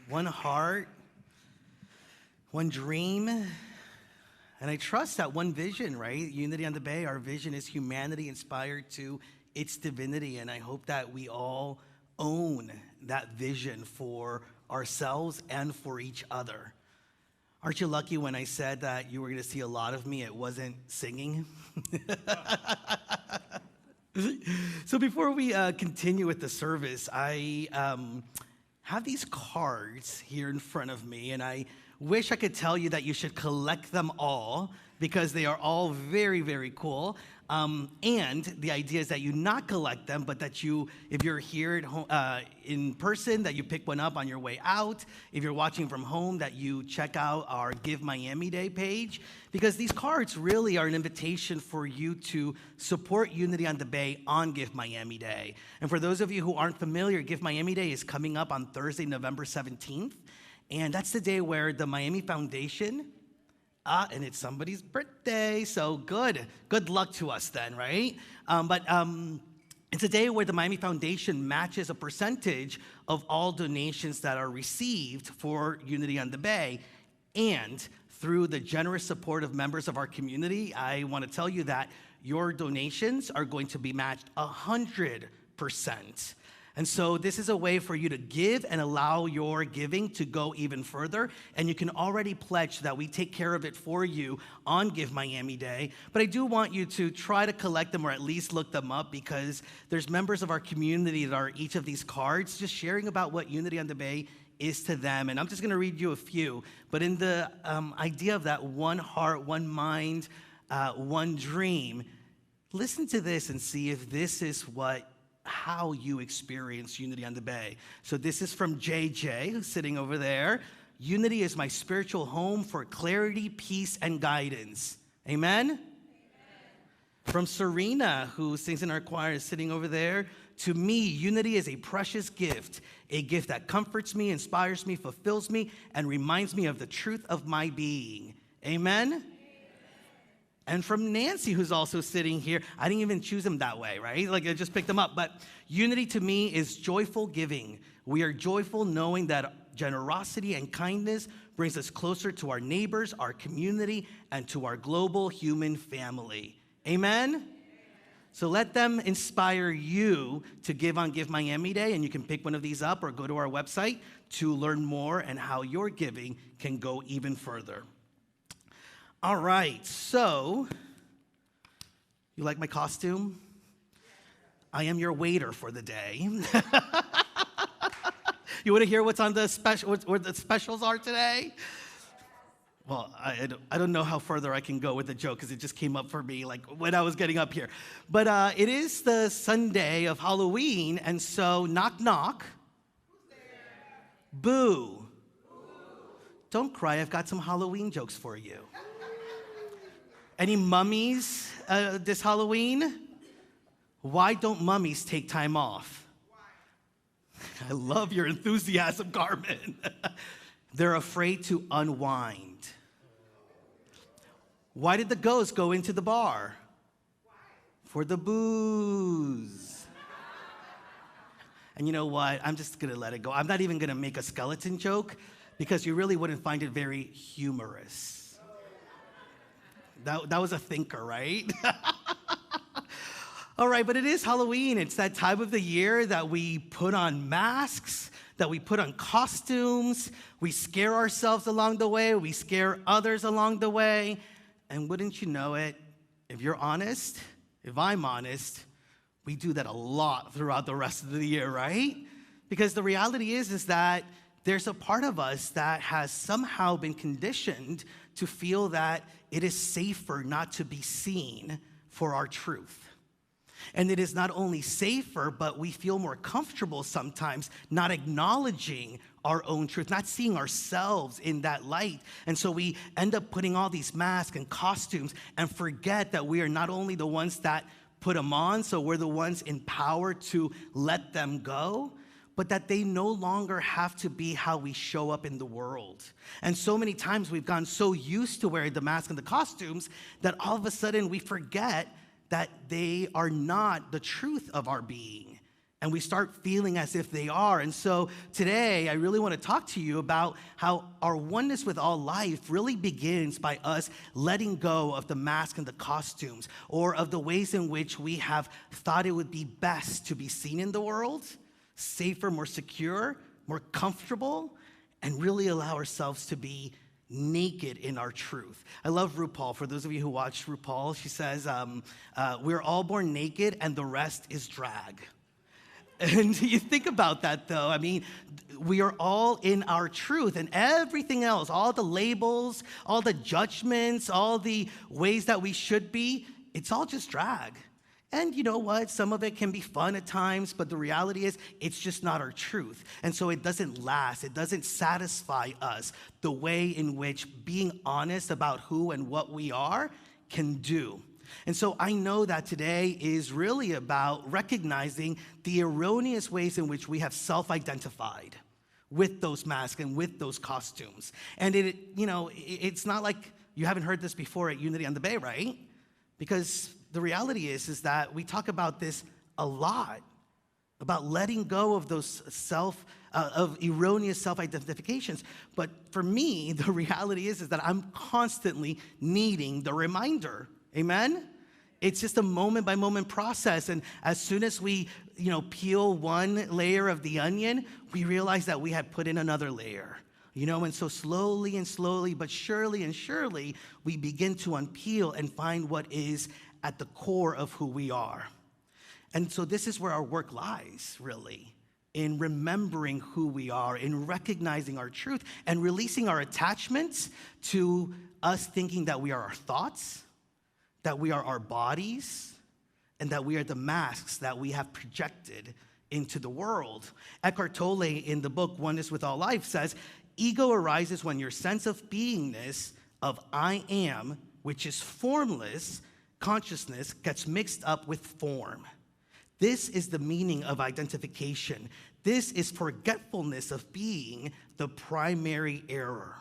one heart, one dream, and I trust that one vision, right? Unity on the Bay, our vision is humanity inspired to its divinity, and I hope that we all own that vision for ourselves and for each other. Aren't you lucky when I said that you were going to see a lot of me, it wasn't singing? So before we continue with the service, I have these cards here in front of me, and I wish I could tell you that you should collect them all because they are all very, very cool. And the idea is that you not collect them, but that you, if you're here at home, in person, that you pick one up on your way out. If you're watching from home, that you check out our Give Miami Day page, because these cards really are an invitation for you to support Unity on the Bay on Give Miami Day. And for those of you who aren't familiar, Give Miami Day is coming up on Thursday, November 17th. And that's the day where the Miami Foundation, and it's somebody's birthday, so good luck to us then, right? But it's a day where the Miami Foundation matches a percentage of all donations that are received for Unity on the Bay. And through the generous support of members of our community, I want to tell you that your donations are going to be matched 100%. And so this is a way for you to give and allow your giving to go even further. And you can already pledge that we take care of it for you on Give Miami Day. But I do want you to try to collect them or at least look them up, because there's members of our community that are each of these cards just sharing about what Unity on the Bay is to them. And I'm just going to read you a few. But in the idea of that one heart, one mind, one dream, listen to this and see if this is how you experience Unity on the Bay. So this is from JJ, who's sitting over there. Unity is my spiritual home for clarity, peace, and guidance. Amen? Amen. From Serena, who sings in our choir, is sitting over there. To me, unity is a precious gift, a gift that comforts me, inspires me, fulfills me, and reminds me of the truth of my being. Amen? And from Nancy, who's also sitting here. I didn't even choose him that way, right? Like, I just picked him up. But unity to me is joyful giving. We are joyful knowing that generosity and kindness brings us closer to our neighbors, our community, and to our global human family. Amen? So let them inspire you to give on Give Miami Day, and you can pick one of these up or go to our website to learn more and how your giving can go even further. All right, so, you like my costume? I am your waiter for the day. You want to hear what's on the special, what the specials are today? Well, I don't know how further I can go with the joke because it just came up for me like when I was getting up here. But it is the Sunday of Halloween, and so knock, knock. Who's there? Boo. Boo. Don't cry, I've got some Halloween jokes for you. Any mummies this Halloween? Why don't mummies take time off? Why? I love your enthusiasm, Carmen. They're afraid to unwind. Why did the ghost go into the bar? Why? For the booze. And you know what? I'm just going to let it go. I'm not even going to make a skeleton joke because you really wouldn't find it very humorous. That was a thinker, right? All right, but it is Halloween. It's that time of the year that we put on masks, that we put on costumes, we scare ourselves along the way, we scare others along the way. And wouldn't you know it, if you're honest, if I'm honest, we do that a lot throughout the rest of the year, right? Because the reality is that there's a part of us that has somehow been conditioned to feel that it is safer not to be seen for our truth. And it is not only safer, but we feel more comfortable sometimes not acknowledging our own truth, not seeing ourselves in that light. And so we end up putting all these masks and costumes and forget that we are not only the ones that put them on, so we're the ones in power to let them go, but that they no longer have to be how we show up in the world. And so many times we've gotten so used to wearing the mask and the costumes that all of a sudden we forget that they are not the truth of our being. and we start feeling as if they are. And so today, I really want to talk to you about how our oneness with all life really begins by us letting go of the mask and the costumes, or of the ways in which we have thought it would be best to be seen in the world, safer, more secure, more comfortable, and really allow ourselves to be naked in our truth. I love RuPaul. For those of you who watch RuPaul, she says, we're all born naked and the rest is drag. And you think about that, though. I mean, we are all in our truth, and everything else, all the labels, all the judgments, all the ways that we should be, it's all just drag. And you know what? Some of it can be fun at times, but the reality is it's just not our truth. And so it doesn't last. It doesn't satisfy us the way in which being honest about who and what we are can do. And so I know that today is really about recognizing the erroneous ways in which we have self-identified with those masks and with those costumes. And it's not like you haven't heard this before at Unity on the Bay, right? Because the reality is that we talk about this a lot, about letting go of those of erroneous self-identifications. But for me, the reality is that I'm constantly needing the reminder. Amen? It's just a moment-by-moment process. And as soon as we, peel one layer of the onion, we realize that we had put in another layer. And so slowly and slowly, but surely and surely, we begin to unpeel and find what is at the core of who we are. And so this is where our work lies, really, in remembering who we are, in recognizing our truth, and releasing our attachments to us thinking that we are our thoughts, that we are our bodies, and that we are the masks that we have projected into the world. Eckhart Tolle, in the book Oneness with All Life, says, ego arises when your sense of beingness, of I am, which is formless, consciousness gets mixed up with form. This is the meaning of identification. This is forgetfulness of being the primary error.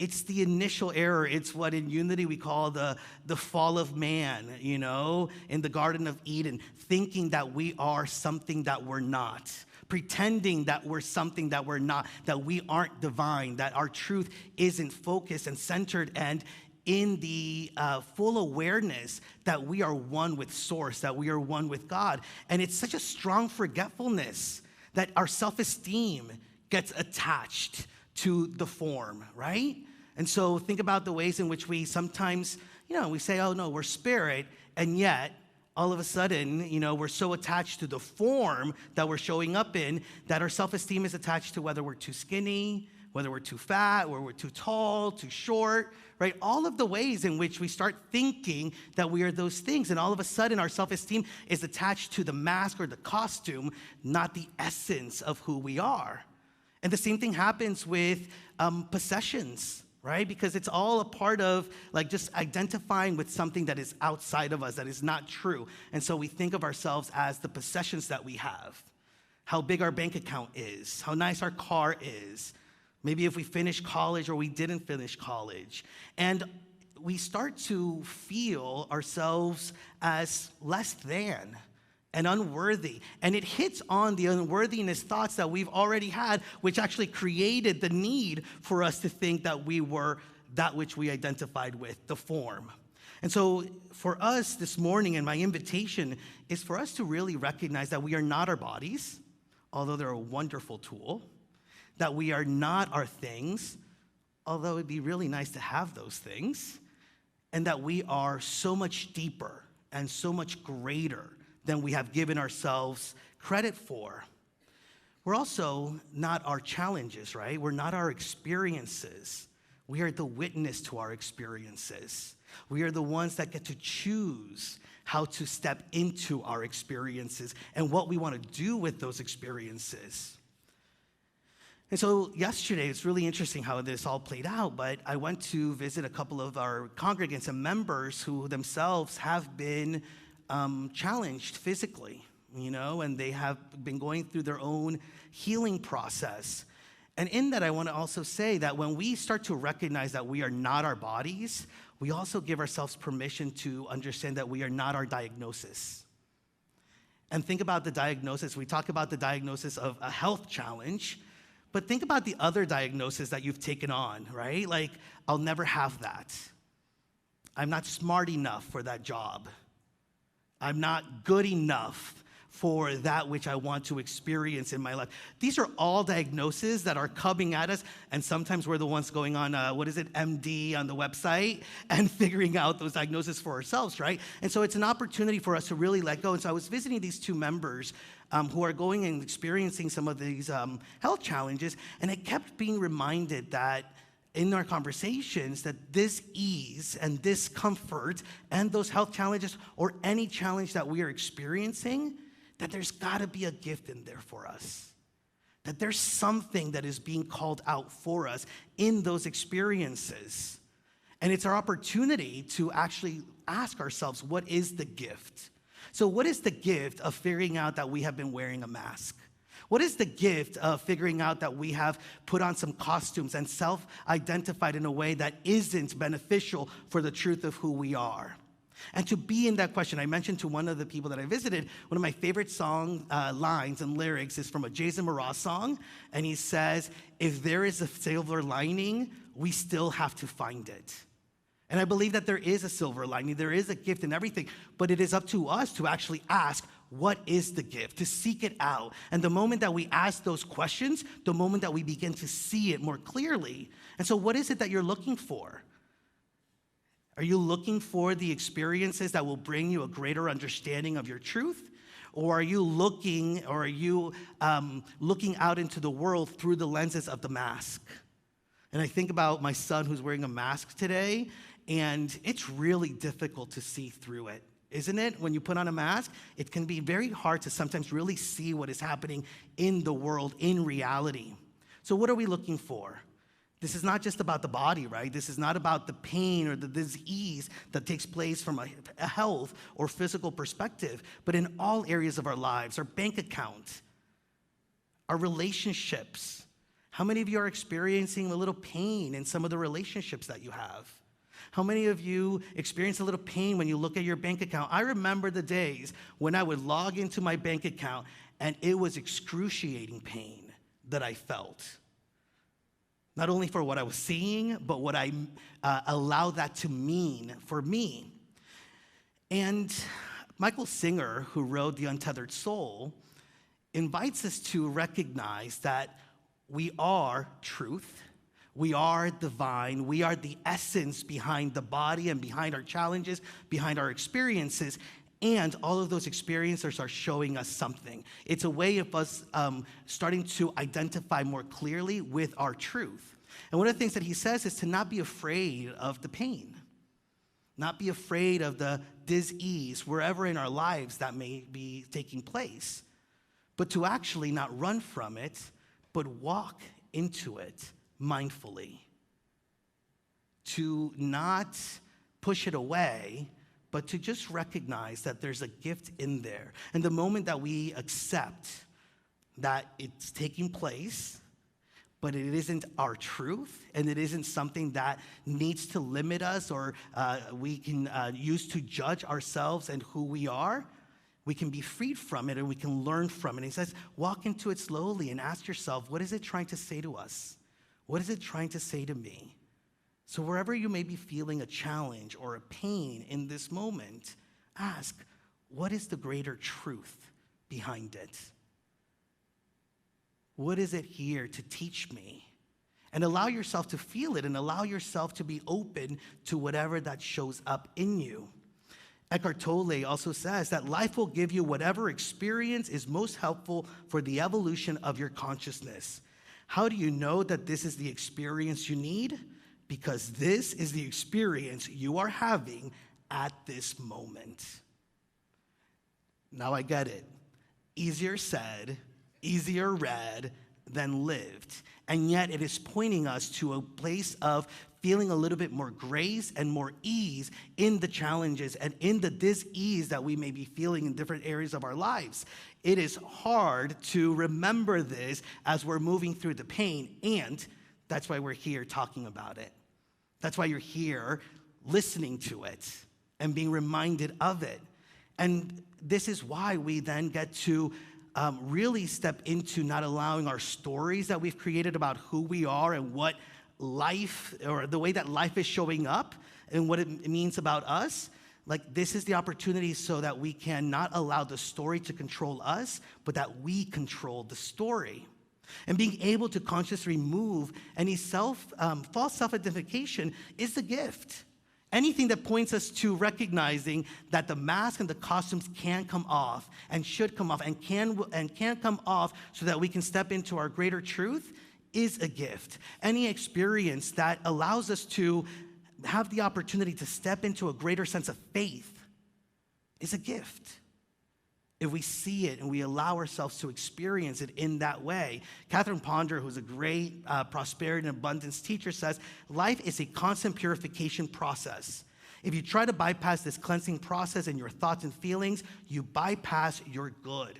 It's the initial error. It's what in Unity we call the fall of man, in the Garden of Eden, thinking that we are something that we're not, pretending that we're something that we're not, that we aren't divine, that our truth isn't focused and centered and in the full awareness that we are one with Source, that we are one with God. And it's such a strong forgetfulness that our self-esteem gets attached to the form, right? And so think about the ways in which we sometimes, we say, oh no, we're spirit, and yet all of a sudden, we're so attached to the form that we're showing up in that our self-esteem is attached to whether we're too skinny, whether we're too fat, or we're too tall, too short, right? All of the ways in which we start thinking that we are those things, and all of a sudden our self-esteem is attached to the mask or the costume, not the essence of who we are. And the same thing happens with possessions, right? Because it's all a part of just identifying with something that is outside of us, that is not true. And so we think of ourselves as the possessions that we have, how big our bank account is, how nice our car is, maybe if we finished college or we didn't finish college. And we start to feel ourselves as less than and unworthy. And it hits on the unworthiness thoughts that we've already had, which actually created the need for us to think that we were that which we identified with, the form. And so for us this morning, and my invitation is for us to really recognize that we are not our bodies, although they're a wonderful tool, that we are not our things, although it'd be really nice to have those things, and that we are so much deeper and so much greater than we have given ourselves credit for. We're also not our challenges, right? We're not our experiences. We are the witness to our experiences. We are the ones that get to choose how to step into our experiences and what we want to do with those experiences. And so yesterday, it's really interesting how this all played out, but I went to visit a couple of our congregants and members who themselves have been challenged physically, and they have been going through their own healing process. And in that, I want to also say that when we start to recognize that we are not our bodies, we also give ourselves permission to understand that we are not our diagnosis. and think about the diagnosis. We talk about the diagnosis of a health challenge, but think about the other diagnosis that you've taken on, right? Like, I'll never have that. I'm not smart enough for that job. I'm not good enough for that which I want to experience in my life. These are all diagnoses that are coming at us, and sometimes we're the ones going on, MD on the website and figuring out those diagnoses for ourselves, right? And so it's an opportunity for us to really let go. And so I was visiting these two members who are going and experiencing some of these health challenges, and I kept being reminded that in our conversations that this ease and this comfort and those health challenges or any challenge that we are experiencing, that there's gotta be a gift in there for us. That there's something that is being called out for us in those experiences. And it's our opportunity to actually ask ourselves, what is the gift? So what is the gift of figuring out that we have been wearing a mask? What is the gift of figuring out that we have put on some costumes and self-identified in a way that isn't beneficial for the truth of who we are? And to be in that question, I mentioned to one of the people that I visited, one of my favorite song lines and lyrics is from a Jason Mraz song, and he says, if there is a silver lining, we still have to find it. And I believe that there is a silver lining, there is a gift in everything, but it is up to us to actually ask, what is the gift? To seek it out. And the moment that we ask those questions, the moment that we begin to see it more clearly. And so what is it that you're looking for? Are you looking for the experiences that will bring you a greater understanding of your truth? Or are you looking out into the world through the lenses of the mask? And I think about my son who's wearing a mask today, and it's really difficult to see through it, isn't it? When you put on a mask, it can be very hard to sometimes really see what is happening in the world, in reality. So what are we looking for? This is not just about the body, right? This is not about the pain or the disease that takes place from a health or physical perspective, but in all areas of our lives, our bank account, our relationships. How many of you are experiencing a little pain in some of the relationships that you have? How many of you experience a little pain when you look at your bank account? I remember the days when I would log into my bank account and it was excruciating pain that I felt. Not only for what I was seeing, but what I allowed that to mean for me. And Michael Singer, who wrote The Untethered Soul, invites us to recognize that we are truth, we are divine, we are the essence behind the body and behind our challenges, behind our experiences, and all of those experiences are showing us something. It's a way of us starting to identify more clearly with our truth. And one of the things that he says is to not be afraid of the pain, not be afraid of the dis-ease wherever in our lives that may be taking place, but to actually not run from it, but walk into it mindfully. To not push it away, but to just recognize that there's a gift in there. And the moment that we accept that it's taking place, but it isn't our truth, and it isn't something that needs to limit us or we can use to judge ourselves and who we are, we can be freed from it and we can learn from it. And he says, walk into it slowly and ask yourself, what is it trying to say to us? What is it trying to say to me? So wherever you may be feeling a challenge or a pain in this moment, ask, what is the greater truth behind it? What is it here to teach me? And allow yourself to feel it and allow yourself to be open to whatever that shows up in you. Eckhart Tolle also says that life will give you whatever experience is most helpful for the evolution of your consciousness. How do you know that this is the experience you need? Because this is the experience you are having at this moment. Now I get it. Easier said, easier read than lived. And yet it is pointing us to a place of feeling a little bit more grace and more ease in the challenges and in the dis-ease that we may be feeling in different areas of our lives. It is hard to remember this as we're moving through the pain, and that's why we're here talking about it. That's why you're here listening to it and being reminded of it. And this is why we then get to really step into not allowing our stories that we've created about who we are and what life, or the way that life is showing up and what it means about us. Like, this is the opportunity so that we can not allow the story to control us, but that we control the story. And being able to consciously remove any false self-identification is the gift. Anything that points us to recognizing that the mask and the costumes can come off and should come off and can come off so that we can step into our greater truth is a gift. Any experience that allows us to have the opportunity to step into a greater sense of faith is a gift. If we see it and we allow ourselves to experience it in that way. Catherine Ponder, who's a great prosperity and abundance teacher, says, life is a constant purification process. If you try to bypass this cleansing process in your thoughts and feelings, you bypass your good,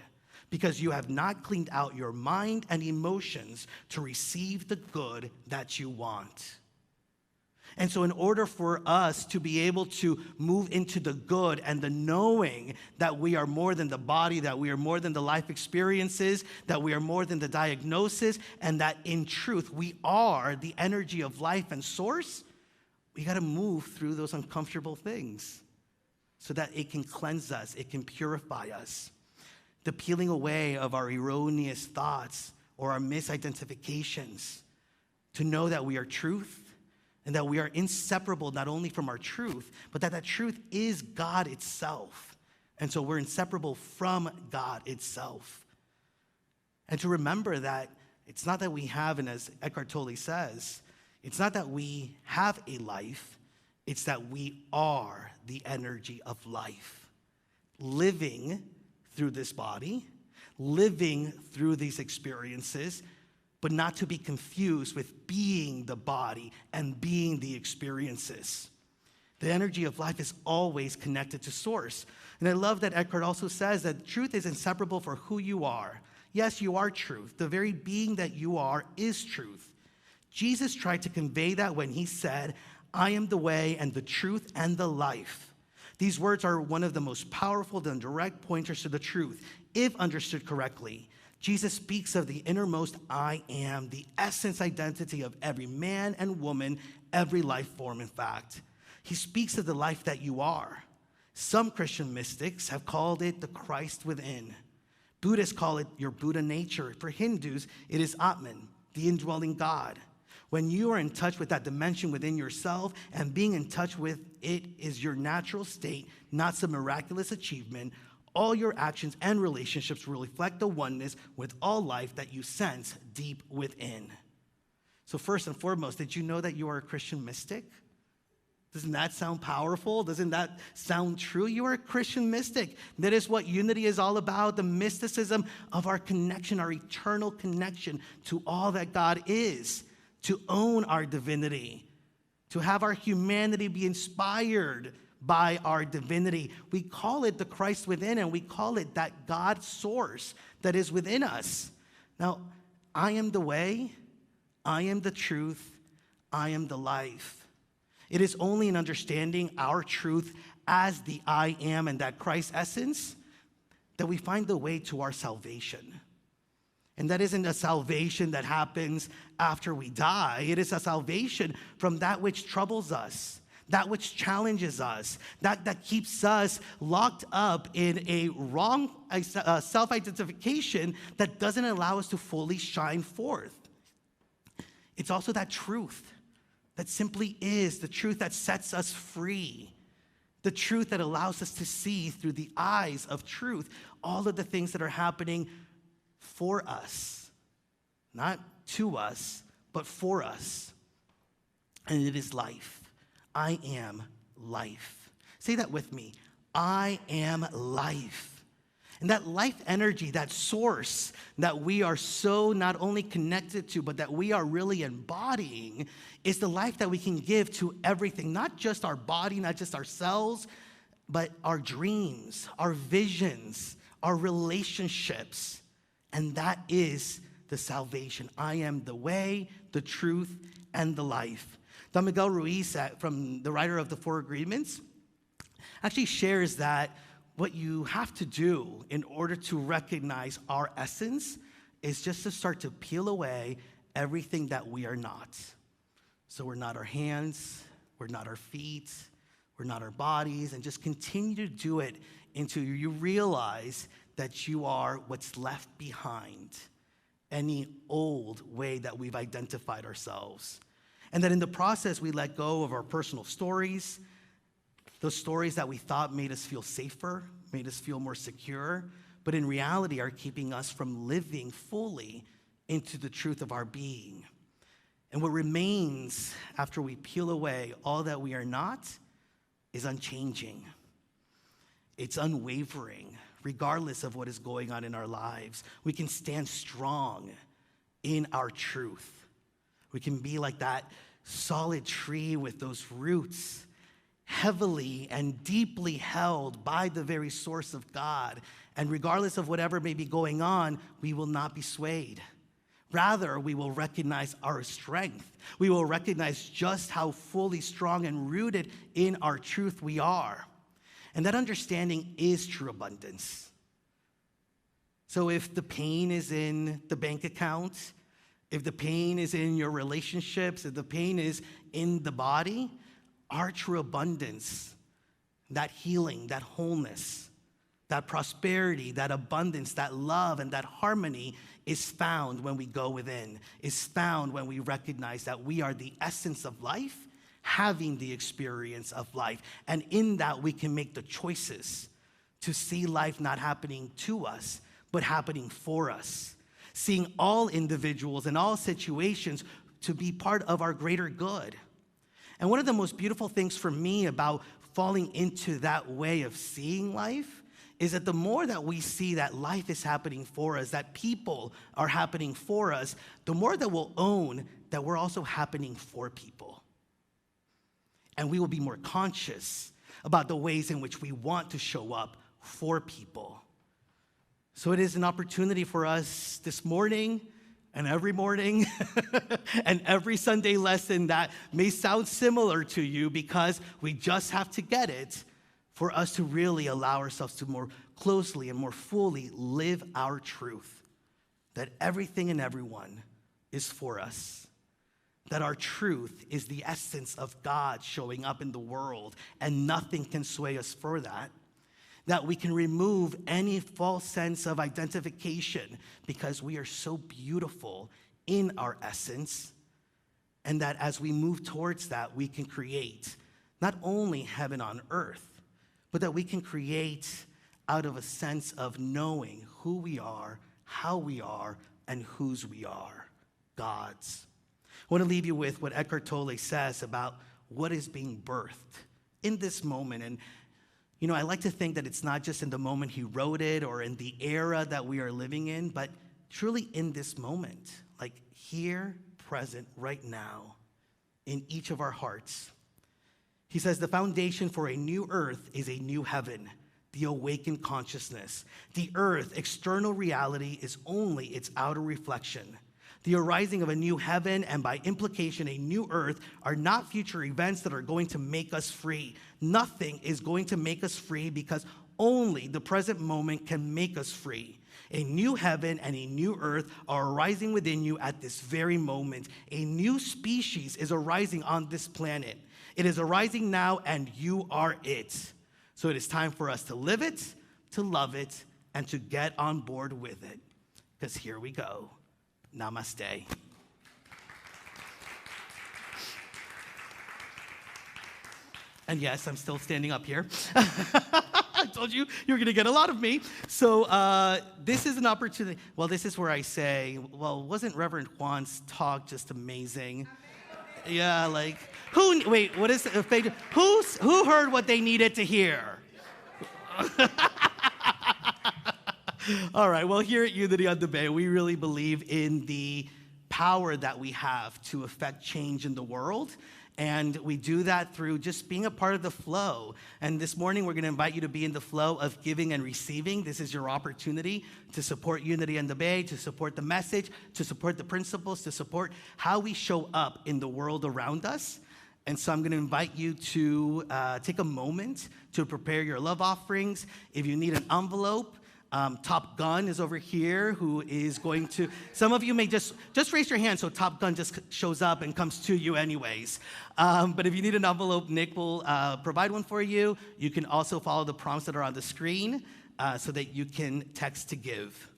because you have not cleaned out your mind and emotions to receive the good that you want. And so in order for us to be able to move into the good and the knowing that we are more than the body, that we are more than the life experiences, that we are more than the diagnosis, and that in truth we are the energy of life and source, we got to move through those uncomfortable things so that it can cleanse us, it can purify us. The peeling away of our erroneous thoughts or our misidentifications, to know that we are truth, and that we are inseparable not only from our truth, but that truth is God itself. And so we're inseparable from God itself. And to remember that it's not that we have, and as Eckhart Tolle says, it's not that we have a life, it's that we are the energy of life, living through this body, living through these experiences, but not to be confused with being the body and being the experiences. The energy of life is always connected to source. And I love that Eckhart also says that truth is inseparable for who you are. Yes, you are truth. The very being that you are is truth. Jesus tried to convey that when he said, I am the way and the truth and the life. These words are one of the most powerful and direct pointers to the truth, if understood correctly. Jesus speaks of the innermost I am, the essence identity of every man and woman, every life form, in fact. He speaks of the life that you are. Some Christian mystics have called it the Christ within. Buddhists call it your Buddha nature. For Hindus, it is Atman, the indwelling God. When you are in touch with that dimension within yourself, and being in touch with it is your natural state, not some miraculous achievement, all your actions and relationships will reflect the oneness with all life that you sense deep within. So first and foremost, did you know that you are a Christian mystic? Doesn't that sound powerful? Doesn't that sound true? You are a Christian mystic. That is what unity is all about, the mysticism of our connection, our eternal connection to all that God is, to own our divinity, to have our humanity be inspired by our divinity. We call it the Christ within, and we call it that God source that is within us. Now, I am the way, I am the truth, I am the life. It is only in understanding our truth as the I am and that Christ essence that we find the way to our salvation. And that isn't a salvation that happens after we die. It is a salvation from that which troubles us, that which challenges us, that keeps us locked up in a wrong self-identification that doesn't allow us to fully shine forth. It's also that truth that simply is the truth that sets us free, the truth that allows us to see through the eyes of truth all of the things that are happening for us, not to us, but for us. And it is life. I am life. Say that with me. I am life. And that life energy, that source that we are so not only connected to, but that we are really embodying, is the life that we can give to everything, not just our body, not just ourselves, but our dreams, our visions, our relationships. And that is the salvation. I am the way, the truth, and the life. Don Miguel Ruiz, from the writer of the Four Agreements, actually shares that what you have to do in order to recognize our essence is just to start to peel away everything that we are not. So we're not our hands, we're not our feet, we're not our bodies, and just continue to do it until you realize that you are what's left behind, any old way that we've identified ourselves. And that in the process, we let go of our personal stories, those stories that we thought made us feel safer, made us feel more secure, but in reality are keeping us from living fully into the truth of our being. And what remains after we peel away all that we are not is unchanging. It's unwavering, regardless of what is going on in our lives. We can stand strong in our truth. We can be like that solid tree with those roots heavily and deeply held by the very source of God. And regardless of whatever may be going on, we will not be swayed. Rather, we will recognize our strength. We will recognize just how fully strong and rooted in our truth we are. And that understanding is true abundance. So if the pain is in the bank account, if the pain is in your relationships, if the pain is in the body, our true abundance, that healing, that wholeness, that prosperity, that abundance, that love, and that harmony is found when we go within, is found when we recognize that we are the essence of life, having the experience of life. And in that, we can make the choices to see life not happening to us, but happening for us. Seeing all individuals and all situations to be part of our greater good. And one of the most beautiful things for me about falling into that way of seeing life is that the more that we see that life is happening for us, that people are happening for us, the more that we'll own that we're also happening for people. And we will be more conscious about the ways in which we want to show up for people. So it is an opportunity for us this morning and every morning and every Sunday lesson that may sound similar to you because we just have to get it for us to really allow ourselves to more closely and more fully live our truth, that everything and everyone is for us, that our truth is the essence of God showing up in the world and nothing can sway us for that. That we can remove any false sense of identification because we are so beautiful in our essence, and that as we move towards that, we can create not only heaven on earth, but that we can create out of a sense of knowing who we are, how we are, and whose we are, God's. I want to leave you with what Eckhart Tolle says about what is being birthed in this moment. And you know, I like to think that it's not just in the moment he wrote it or in the era that we are living in, but truly in this moment, like here, present, right now, in each of our hearts. He says, the foundation for a new earth is a new heaven, the awakened consciousness. The earth, external reality, is only its outer reflection. The arising of a new heaven and by implication a new earth are not future events that are going to make us free. Nothing is going to make us free because only the present moment can make us free. A new heaven and a new earth are arising within you at this very moment. A new species is arising on this planet. It is arising now and you are it. So it is time for us to live it, to love it, and to get on board with it. Because here we go. Namaste. And yes, I'm still standing up here. I told you were going to get a lot of me. So this is an opportunity. Well, this is where I say, well, wasn't Reverend Juan's talk just amazing? Yeah, like, who heard what they needed to hear? All right, well, here at Unity on the Bay, we really believe in the power that we have to affect change in the world. And we do that through just being a part of the flow. And this morning, we're going to invite you to be in the flow of giving and receiving. This is your opportunity to support Unity on the Bay, to support the message, to support the principles, to support how we show up in the world around us. And so I'm going to invite you to take a moment to prepare your love offerings. If you need an envelope, Top Gun is over here who is going to, some of you may just raise your hand so Top Gun just shows up and comes to you anyways. But if you need an envelope, Nick will provide one for you. You can also follow the prompts that are on the screen so that you can text to give.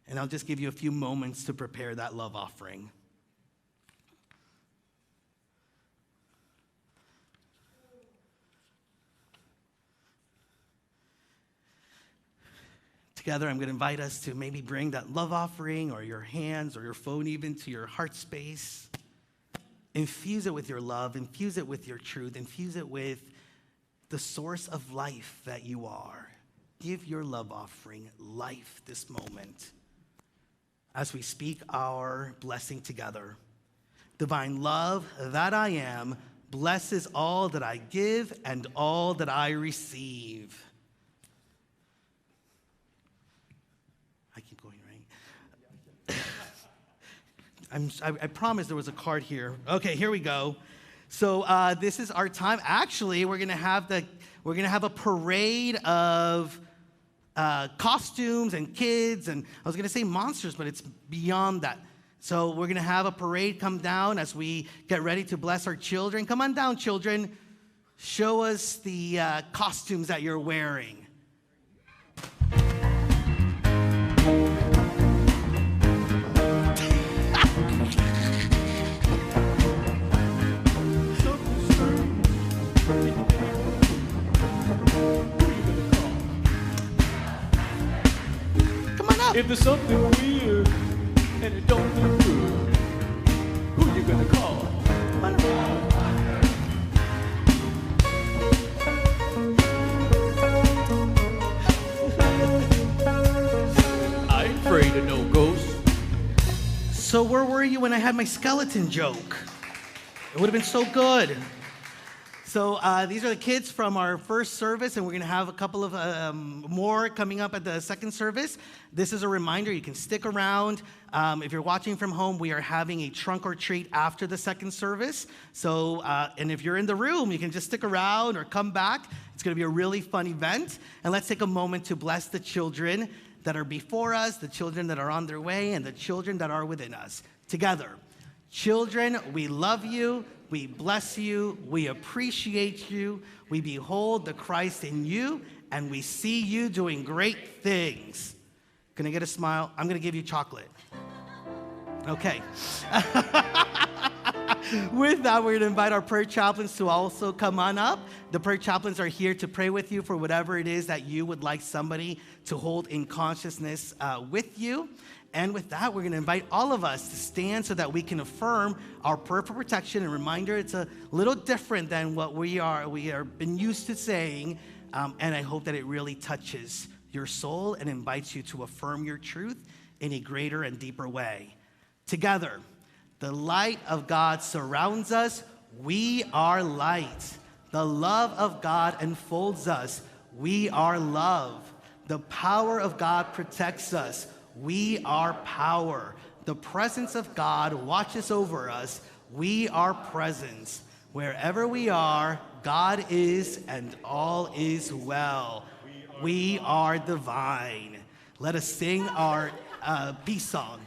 And I'll just give you a few moments to prepare that love offering. Together, I'm going to invite us to maybe bring that love offering or your hands or your phone even to your heart space. Infuse it with your love. Infuse it with your truth. Infuse it with the source of life that you are. Give your love offering life this moment as we speak our blessing together. Divine love that I am blesses all that I give and all that I receive. I keep going, right? I promise there was a card here. Okay, here we go. So this is our time. Actually, we're gonna have a parade of costumes and kids, and I was gonna say monsters, but it's beyond that. So we're gonna have a parade come down as we get ready to bless our children. Come on down, children. Show us the costumes that you're wearing. If there's something weird and it don't look good, who you gonna call? I ain't afraid of no ghosts. So where were you when I had my skeleton joke? It would have been so good. So these are the kids from our first service, and we're going to have a couple of more coming up at the second service. This is a reminder, you can stick around. If you're watching from home, we are having a trunk or treat after the second service. So, and if you're in the room, you can just stick around or come back. It's going to be a really fun event. And let's take a moment to bless the children that are before us, the children that are on their way, and the children that are within us. Together, children, we love you. We bless you, we appreciate you, we behold the Christ in you, and we see you doing great things. Can I get a smile? I'm gonna give you chocolate. Okay. With that, we're gonna invite our prayer chaplains to also come on up. The prayer chaplains are here to pray with you for whatever it is that you would like somebody to hold in consciousness with you. And with that, we're going to invite all of us to stand so that we can affirm our prayer for protection. And reminder, it's a little different than what we are been used to saying. And I hope that it really touches your soul and invites you to affirm your truth in a greater and deeper way. Together, the light of God surrounds us. We are light. The love of God enfolds us. We are love. The power of God protects us. We are power. The presence of God watches over us. We are presence. Wherever we are, God is, and all is well. We are divine. Let us sing our peace song.